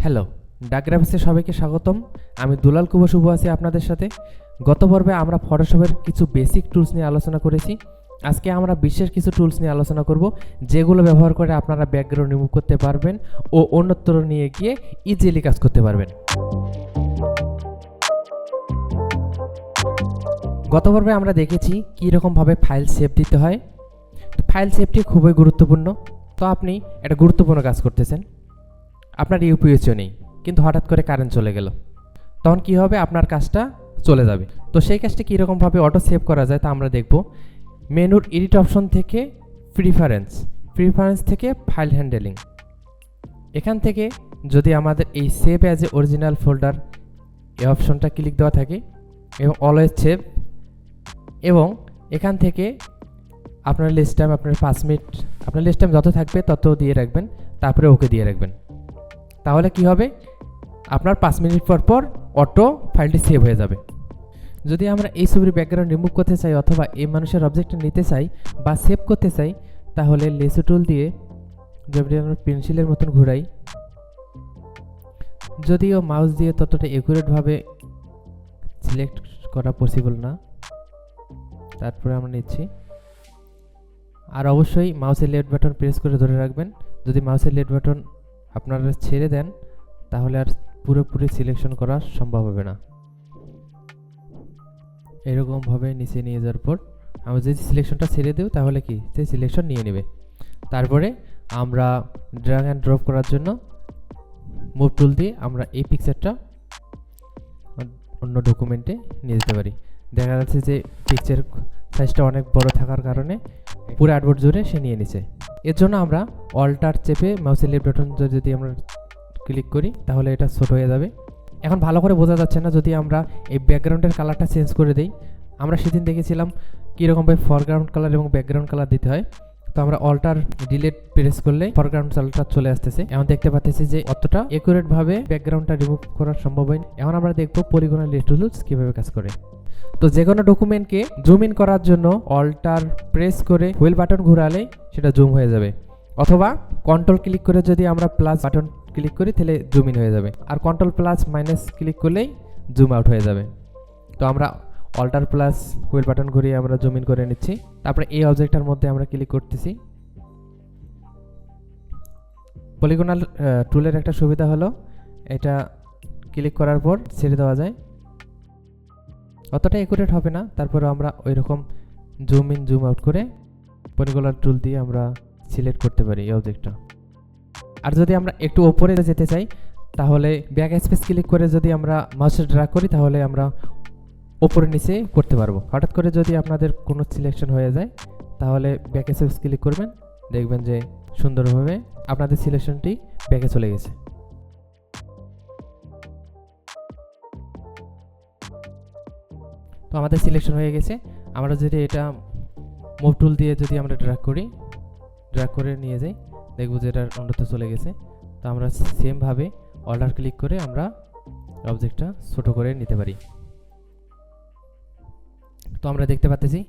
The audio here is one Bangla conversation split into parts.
হ্যালো, DucGraPx সবাইকে স্বাগতম। আমি দুলাল কুমার শুভ আছি আপনাদের সাথে। গত পর্বে আমরা ফটোশপের কিছু বেসিক টুলস নিয়ে আলোচনা করেছি। আজকে আমরা বিশেষ কিছু টুলস নিয়ে আলোচনা করব, যেগুলো ব্যবহার করে আপনারা ব্যাকগ্রাউন্ড রিমুভ করতে পারবেন ও অন্যত্র নিয়ে গিয়ে ইজিলি কাজ করতে পারবেন। গত পর্বে আমরা দেখেছি কীরকমভাবে ফাইল সেভ দিতে হয়। তো ফাইল সেভটি খুবই গুরুত্বপূর্ণ। তো আপনি একটা গুরুত্বপূর্ণ কাজ করতেছেন, আপনার ইউপিএসও নেই, কিন্তু হঠাৎ করে কারেন্ট চলে গেল, তখন কি হবে? আপনার কাজটা চলে যাবে। তো সেই কাজটা কীরকমভাবে অটো সেভ করা যায় তা আমরা দেখব। মেনুর এডিট অপশন থেকে প্রিফারেন্স থেকে ফাইল হ্যান্ডেলিং, এখান থেকে যদি আমাদের এই save as a original folder এই অপশনটা ক্লিক দেওয়া থাকে এবং অলওয়েজ সেভ, এবং এখান থেকে আপনার লিস্ট টাইম আপনার 5 মিনিট আপনার লিস্ট টাইম যত থাকবে তত দিয়ে রাখবেন, তারপরে ওকে দিয়ে রাখবেন। তাহলে কি হবে? আপনার 5 মিনিট পর পর অটো ফাইলটি সেভ হয়ে যাবে। যদি আমরা এই ছবির ব্যাকগ্রাউন্ড রিমুভ করতে চাই অথবা এই মানুষের অবজেক্টটা নিতে চাই বা সেভ করতে চাই, তাহলে লেসো টুল দিয়ে যদি আমরা পেন্সিলের মতন ঘোরাই, যদিও মাউস দিয়ে ততটা একুরেটভাবে সিলেক্ট করা পসিবল না, তারপরে আমরা নিচ্ছি। আর অবশ্যই মাউসের লেফট বাটন প্রেস করে ধরে রাখবেন। যদি মাউসের লেফট বাটন আপনারা ছেড়ে দেন তাহলে আর পুরোপুরি সিলেকশন করা সম্ভব হবে না। এরকমভাবে নিচে নিয়ে যাওয়ার পর আমরা যদি সিলেকশনটা ছেড়ে দেব তাহলে কি সেই সিলেকশন নিয়ে নেবে। তারপরে আমরা ড্র্যাগ অ্যান্ড ড্রপ করার জন্য মুভ টুল দিয়ে আমরা এই পিকচারটা অন্য ডকুমেন্টে নিয়ে যেতে পারি। দেখা যাচ্ছে যে পিকচার সাইজটা অনেক বড় থাকার কারণে পুরো আর্টবোর্ড জুড়ে সে নিয়ে নিছে। এর জন্য আমরা অল্টার চেপে মাউসের লেফট বাটন যদি আমরা ক্লিক করি তাহলে এটা ছোট হয়ে যাবে। এখন ভালো করে বোঝা যাচ্ছে না, যদি আমরা এই ব্যাকগ্রাউন্ডের কালারটা চেঞ্জ করে দিই। আমরা সেদিন দেখেছিলাম কীরকমভাবে ফরগ্রাউন্ড কালার এবং ব্যাকগ্রাউন্ড কালার দিতে হয়। তো আমরা অল্টার ডিলিট প্রেস করলে ফরগ্রাউন্ড কালারটা চলে আসতেছে। এখন দেখতে পাচ্ছি যে অতটা একুরেটভাবে ব্যাকগ্রাউন্ডটা রিমুভ করা সম্ভব হয়নি। এখন আমরা দেখবো পলিগনাল টুলস কীভাবে কাজ করে। তো যে কোনো ডকুমেন্টকে জুম ইন করার জন্য অল্টার প্রেস করে হুইল বাটন ঘোরালে সেটা জুম হয়ে যাবে, অথবা কন্ট্রোল ক্লিক করে যদি আমরা প্লাস বাটন ক্লিক করি তাহলে জুম ইন হয়ে যাবে, আর কন্ট্রোল প্লাস মাইনাস ক্লিক করলেই জুম আউট হয়ে যাবে। তো আমরা অল্টার প্লাস হুইল বাটন ঘুরিয়ে আমরা জুম ইন করে নিচ্ছি। তারপরে এই অবজেক্টটার মধ্যে আমরা ক্লিক করতেছি। পলিগনাল টুলের একটা সুবিধা হলো এটা ক্লিক করার পর ছেড়ে দেওয়া যায়, অতটা একুরেট হবে না। তারপরে আমরা ওই রকম জুম ইন জুম আউট করে পলিগনাল টুল দিয়ে আমরা সিলেক্ট করতে পারি এই অবজেক্টটা। আর যদি আমরা একটু ওপরে যেতে চাই তাহলে ব্যাক স্পেস ক্লিক করে যদি আমরা মাউসে ড্র্যাগ করি তাহলে আমরা ওপরে নিচে করতে পারবো। হঠাৎ করে যদি আপনাদের কোনো সিলেকশন হয়ে যায় তাহলে ব্যাক স্পেস ক্লিক করবেন, দেখবেন যে সুন্দরভাবে আপনাদের সিলেকশনটি ব্যাকে চলে গেছে। তো আমাদের সিলেকশন হয়ে গেছে। আমরা যদি এটা মুভ টুল দিয়ে যদি আমরা ড্র্যাগ করে নিয়ে যাই, দেখব যে এটা অন্যত্র চলে গেছে। তো আমরা সেমভাবে অল্টার ক্লিক করে আমরা অবজেক্টটা ছোট করে নিতে পারি। তো আমরা দেখতে পাচ্ছি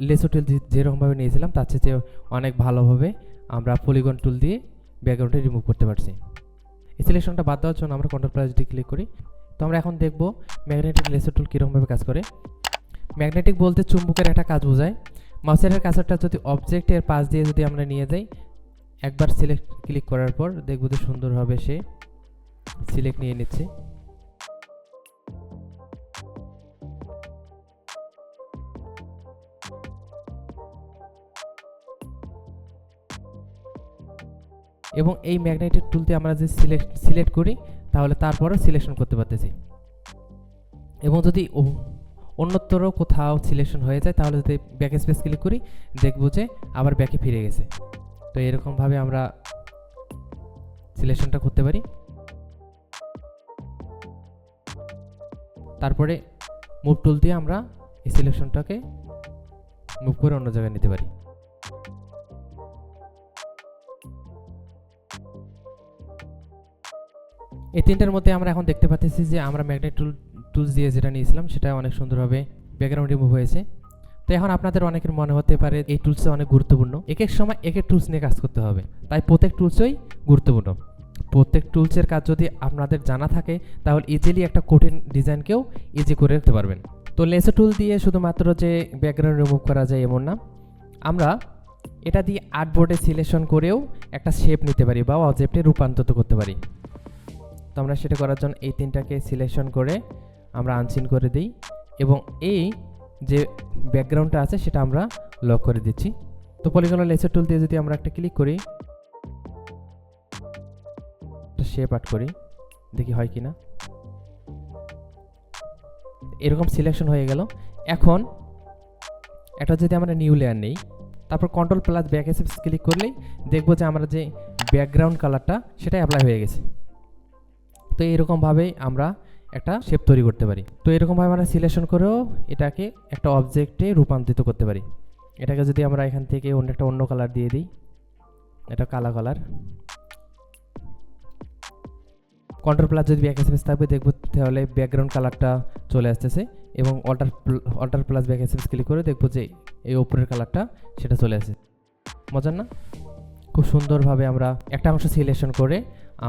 লেসো টুল যেরকমভাবে নিয়েছিলাম তার চেয়ে অনেক ভালোভাবে আমরা পলিগন টুল দিয়ে ব্যাকগ্রাউন্ডে রিমুভ করতে পারছি। এই সিলেকশনটা বাদ দেওয়ার জন্য আমরা কন্ট্রোল প্লাস ডি ক্লিক করি। তো আমরা এখন দেখব ম্যাগনেটিক লেসো টুল কীরকমভাবে কাজ করে। ম্যাগনেটিক বলতে চুম্বকের একটা কাজ বোঝায়। মাউসের কাজটা যদি অবজেক্টের পাশ দিয়ে যদি আমরা নিয়ে যাই, একবার সিলেক্ট ক্লিক করার পর দেখব যে সুন্দরভাবে সে সিলেক্ট নিয়ে নিচ্ছে। এবং এই ম্যাগনেটিক টুলতে আমরা যদি সিলেক্ট করি তাহলে তারপরে সিলেকশন করতে পারতেছি। এবং যদি অন্যত্র কোথাও সিলেকশন হয়ে যায় তাহলে যদি ব্যাক স্পেস ক্লিক করি দেখব যে আবার ব্যাকে ফিরে গেছে। তো এরকমভাবে আমরা সিলেকশনটা করতে পারি। তারপরে মুভ টুল দিয়ে আমরা এই সিলেকশনটাকে মুভ করে অন্য জায়গায় নিতে পারি। এই তিনটার মধ্যে আমরা এখন দেখতে পাচ্ছি যে আমরা ম্যাগনেট টুলস দিয়ে যেটা নিয়েছিলাম সেটা অনেক সুন্দরভাবে ব্যাকগ্রাউন্ড রিমুভ হয়েছে। তো এখন আপনাদের অনেকের মনে হতে পারে এই টুলসটা অনেক গুরুত্বপূর্ণ, এক এক সময় এক এক টুলস নিয়ে কাজ করতে হবে, তাই প্রত্যেক টুলসই গুরুত্বপূর্ণ। প্রত্যেক টুলসের কাজ যদি আপনাদের জানা থাকে তাহলে ইজিলি একটা কঠিন ডিজাইনকেও ইজি করে রাখতে পারবেন। তো লেসো টুল দিয়ে শুধুমাত্র যে ব্যাকগ্রাউন্ড রিমুভ করা যায় এমন না, আমরা এটা দিয়ে আর্টবোর্ডে সিলেকশন করেও একটা শেপ নিতে পারি বা অবজেক্টে রূপান্তরিত করতে পারি। তো আমরা সেটা করার জন্য এই তিনটাকে সিলেকশন করে আমরা আনচিন করে দিই এবং এই যে ব্যাকগ্রাউন্ডটা আছে সেটা আমরা লক করে দিচ্ছি। তো পলিগন লেসো টুল দিয়ে যদি আমরা একটা ক্লিক করি, শেপ আর্ট করি, দেখি হয় কিনা। এরকম সিলেকশন হয়ে গেল। এখন এটা যদি আমরা নিউ লেয়ার নেই, তারপর control plus back SFX click করলেই দেখবো যে আমরা যে ব্যাকগ্রাউন্ড কালারটা সেটা অ্যাপ্লাই হয়ে গেছে। তো এরকমভাবেই আমরা একটা শেপ তৈরি করতে পারি। তো এরকমভাবে আমরা সিলেকশন করেও এটাকে একটা অবজেক্টে রূপান্তরিত করতে পারি। এটাকে যদি আমরা এখান থেকে অন্য কালার দিয়ে দিই, এটা কালা কালার, কন্ট্রোল প্লাস যদি ব্যাক এসএফএক্স থাকবে দেখবো তাহলে ব্যাকগ্রাউন্ড কালারটা চলে আসতেছে এবং alter plus back SFX click করে দেখবো যে এই উপরের কালারটা সেটা চলে আসে। মজার না? খুব সুন্দরভাবে আমরা একটা অংশ সিলেকশন করে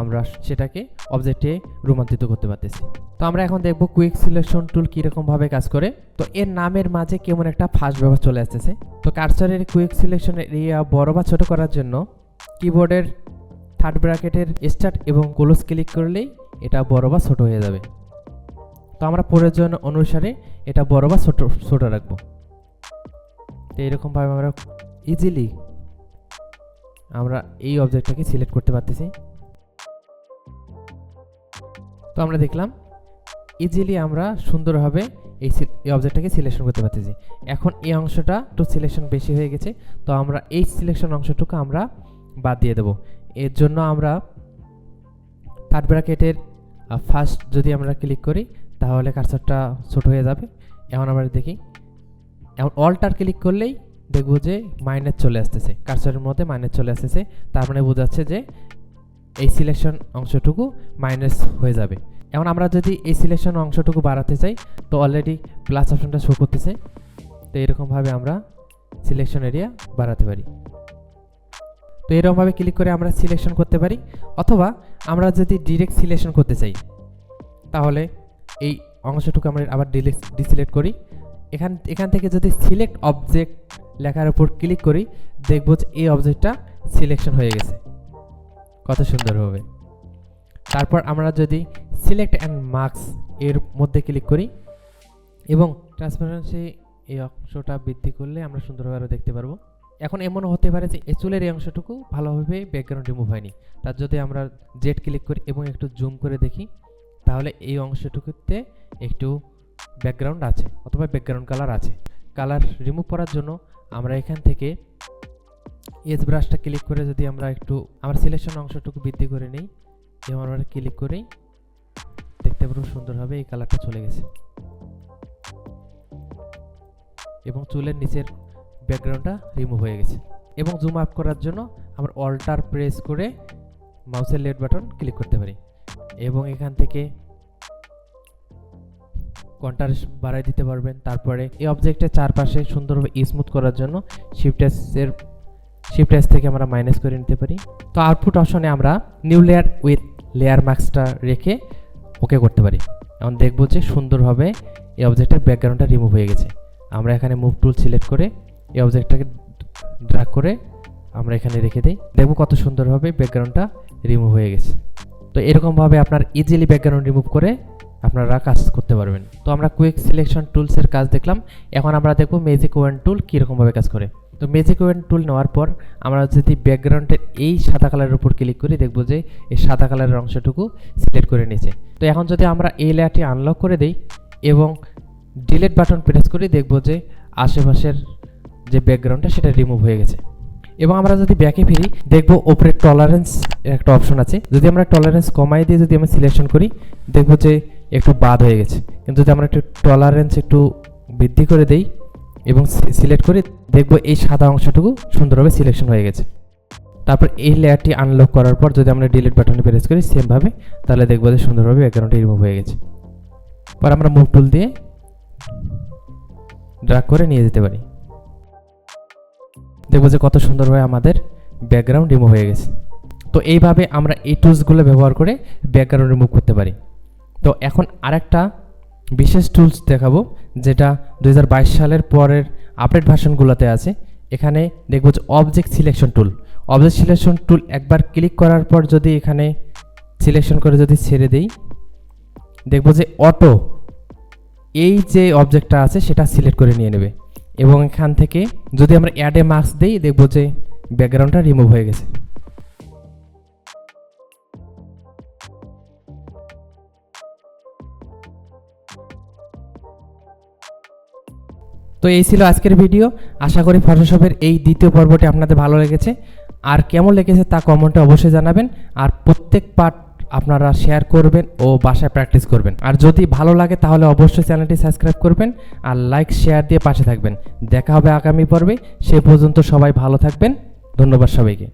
আমরা সেটাকে অবজেক্টে রূপান্তরিত করতে পারতেছি। তো আমরা এখন দেখব কুইক সিলেকশন টুল কীরকমভাবে কাজ করে। তো এর নামের মাঝে কেমন একটা ফাস্ট ব্যবহার চলে আসতেছে। তো কার্সারের কুইক সিলেকশন এরিয়া বড় বা ছোট করার জন্য কিবোর্ডের থার্ড ব্র্যাকেটের স্টার্ট এবং ক্লোজ ক্লিক করলেই এটা বড় বা ছোট হয়ে যাবে। তো আমরা প্রয়োজন অনুসারে এটা বড় বা ছোট রাখবো। তো এরকমভাবে আমরা ইজিলি আমরা এই অবজেক্টটাকে সিলেক্ট করতে পারতেছি। তো আমরা দেখলাম ইজিলি আমরা সুন্দরভাবে এই অবজেক্টটাকে সিলেকশন করতে পারতেছি। এখন এই অংশটা একটু সিলেকশন বেশি হয়ে গেছে, তো আমরা এই সিলেকশন অংশটুকু আমরা বাদ দিয়ে দেবো। এর জন্য আমরা থার্ড ব্র্যাকেটের ফার্স্ট যদি আমরা ক্লিক করি তাহলে কার্সারটা ছোট হয়ে যাবে। এখন আমরা দেখি, এখন অল্টার ক্লিক করলেই দেখবো যে মাইনাস চলে আসতেছে, কার্সারের মধ্যে মাইনাস চলে আসতেছে। তার মানে বোঝাচ্ছে যে এই সিলেকশন অংশটুকু মাইনাস হয়ে যাবে। এখন আমরা যদি এই সিলেকশন অংশটুকু বাড়াতে চাই তো অলরেডি প্লাস অপশনটা শো করতেছে। তো এরকমভাবে আমরা সিলেকশন এরিয়া বাড়াতে পারি। তো এরকমভাবে ক্লিক করে আমরা সিলেকশন করতে পারি, অথবা আমরা যদি ডিরেক্ট সিলেকশন করতে চাই তাহলে এই অংশটুকু আমরা আবার ডিসিলেক্ট করি। এখান থেকে যদি সিলেক্ট অবজেক্ট লেখার উপর ক্লিক করি দেখবো যে এই অবজেক্টটা সিলেকশন হয়ে গেছে, কত সুন্দর হবে। তারপর আমরা যদি সিলেক্ট অ্যান্ড মার্কস এর মধ্যে ক্লিক করি এবং ট্রান্সপারেন্সি এই অংশটা বৃদ্ধি করলে আমরা সুন্দরভাবে দেখতে পারবো। এখন এমনও হতে পারে যে এই চুলের এই অংশটুকু ভালোভাবে ব্যাকগ্রাউন্ড রিমুভ হয়নি, তার যদি আমরা জেড ক্লিক করি এবং একটু জুম করে দেখি তাহলে এই অংশটুকুতে একটু ব্যাকগ্রাউন্ড আছে অথবা ব্যাকগ্রাউন্ড কালার আছে। কালার রিমুভ করার জন্য আমরা এখান থেকে এজ ব্রাশটা ক্লিক করে যদি আমরা একটু আমার সিলেকশন অংশটুকু বৃদ্ধি করে নিই এবং আমরা ক্লিক করেই দেখতে পারবো সুন্দরভাবে এই কালারটা চলে গেছে এবং চুলের নিচের ব্যাকগ্রাউন্ডটা রিমুভ হয়ে গেছে। এবং জুম আপ করার জন্য আমরা অল্টার প্রেস করে মাউসের লেফট বাটন ক্লিক করতে পারি এবং এখান থেকে কন্ট্রাস্ট বাড়াই দিতে পারবেন। তারপরে এই অবজেক্টের চারপাশে সুন্দরভাবে স্মুথ করার জন্য শিফট এস থেকে আমরা মাইনাস করে নিতে পারি। তো আউটপুট অপশনে আমরা নিউ লেয়ার উইথ লেয়ার মাস্কটা রেখে ওকে করতে পারি। এখন দেখবো যে সুন্দরভাবে এই অবজেক্টের ব্যাকগ্রাউন্ডটা রিমুভ হয়ে গেছে। আমরা এখানে মুভ টুল সিলেক্ট করে এই অবজেক্টটাকে ড্র্যাগ করে আমরা এখানে রেখে দিই, দেখবো কত সুন্দরভাবে ব্যাকগ্রাউন্ডটা রিমুভ হয়ে গেছে। তো এরকমভাবে আপনার ইজিলি ব্যাকগ্রাউন্ড রিমুভ করে আপনারা কাজ করতে পারবেন। তো আমরা কুইক সিলেকশন টুলসের কাজ দেখলাম, এখন আমরা দেখব ম্যাজিক ওয়ান টুল কীরকমভাবে কাজ করে। তো ম্যাজিক ওয়ান টুল নেওয়ার পর আমরা যদি ব্যাকগ্রাউন্ডের এই সাদা কালারের উপর ক্লিক করি দেখবো যে এই সাদা কালারের অংশটুকু সিলেক্ট করে নিয়েছে। তো এখন যদি আমরা এই লেয়ারটি আনলক করে দিই এবং ডিলিট বাটন প্রেস করি দেখবো যে আশেপাশের যে ব্যাকগ্রাউন্ডটা সেটা রিমুভ হয়ে গেছে। এবং আমরা যদি ব্যাকে ফিরি দেখবো ওপরে টলারেন্স একটা অপশন আছে, যদি আমরা টলারেন্স কমাই দিয়ে যদি আমরা সিলেকশন করি দেখবো যে একটু বাদ হয়ে গেছে। কিন্তু যদি আমরা একটু টলারেন্স একটু বৃদ্ধি করে দেই এবং সিলেক্ট করি দেখবো এই সাদা অংশটুকু সুন্দরভাবে সিলেকশন হয়ে গেছে। তারপর এই লেয়ারটি আনলক করার পর যদি আমরা ডিলিট বাটনে প্রেস করি সেমভাবে তাহলে দেখবো যে সুন্দরভাবে ব্যাকগ্রাউন্ডটি রিমুভ হয়ে গেছে। পর আমরা মুভ টুল দিয়ে ড্র্যাগ করে নিয়ে যেতে পারি, দেখবো যে কত সুন্দরভাবে আমাদের ব্যাকগ্রাউন্ড রিমুভ হয়ে গেছে। তো এইভাবে আমরা এই টুলসগুলো ব্যবহার করে ব্যাকগ্রাউন্ড রিমুভ করতে পারি। তো এখন আরেকটা বিশেষ টুলস দেখাবো, যেটা 2022 সালের পরের আপডেট ভার্সনগুলোতে আছে। এখানে দেখব যে object selection tool. Object selection tool একবার ক্লিক করার পর যদি এখানে সিলেকশন করে যদি ছেড়ে দেই, দেখব যে অটো এই যে অবজেক্টটা আছে সেটা সিলেক্ট করে নিয়ে নেবে, এবং এখান থেকে যদি আমরা অ্যাড এ মার্কস দিই, দেখব যে ব্যাকগ্রাউন্ডটা রিমুভ হয়ে গেছে। তো এই ছিল আজকের ভিডিও। আশা করি ফটোশপের এই দ্বিতীয় পর্বটি আপনাদের ভালো লেগেছে। আর কেমন লেগেছে তা কমেন্টে অবশ্যই জানাবেন। আর প্রত্যেক পার্ট আপনারা শেয়ার করবেন ও বাসায় প্র্যাকটিস করবেন। আর যদি ভালো লাগে তাহলে অবশ্যই চ্যানেলটি সাবস্ক্রাইব করবেন আর লাইক শেয়ার দিয়ে পাশে থাকবেন। দেখা হবে আগামী পর্বে। সে পর্যন্ত সবাই ভালো থাকবেন। ধন্যবাদ সবাইকে।